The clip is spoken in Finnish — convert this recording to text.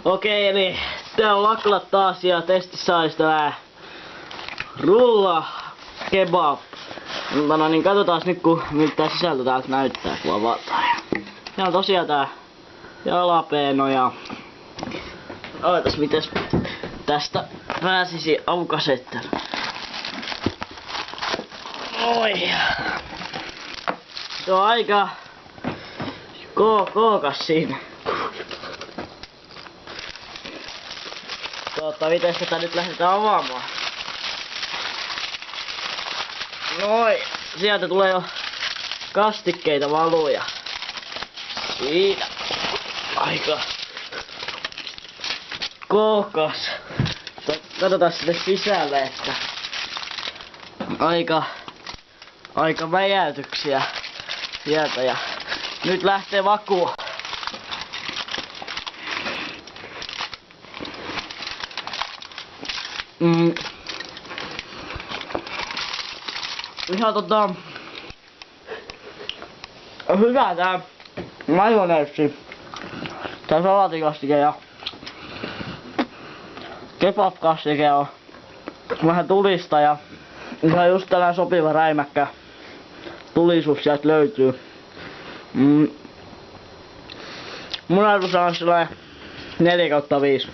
Okei, eli tää on Laklat taas ja testissä olisi tää rulla kebab. No niin, katsotaan nyt miltä tää sisältö täältä näyttää, kun avataan. Ja on tosiaan tää jalapeeno ja... Ootas, mites tästä pääsisi aukasettelu. Oi. Se on aika kookas siinä. Miten tätä nyt lähdetään avaamaan? Noin, sieltä tulee jo kastikkeita valuja. Siinä. Aika kookas. Katsotaan sinne sisälle, että aika väjäytyksiä sieltä ja nyt lähtee vakuun. Ihan hyvä tää majoneesi, tää salaatikastike ja kebabkastike on vähän tulista ja ihan just tällainen sopiva räimäkkä tulisuus sieltä löytyy. Mun arvosana on 4/5.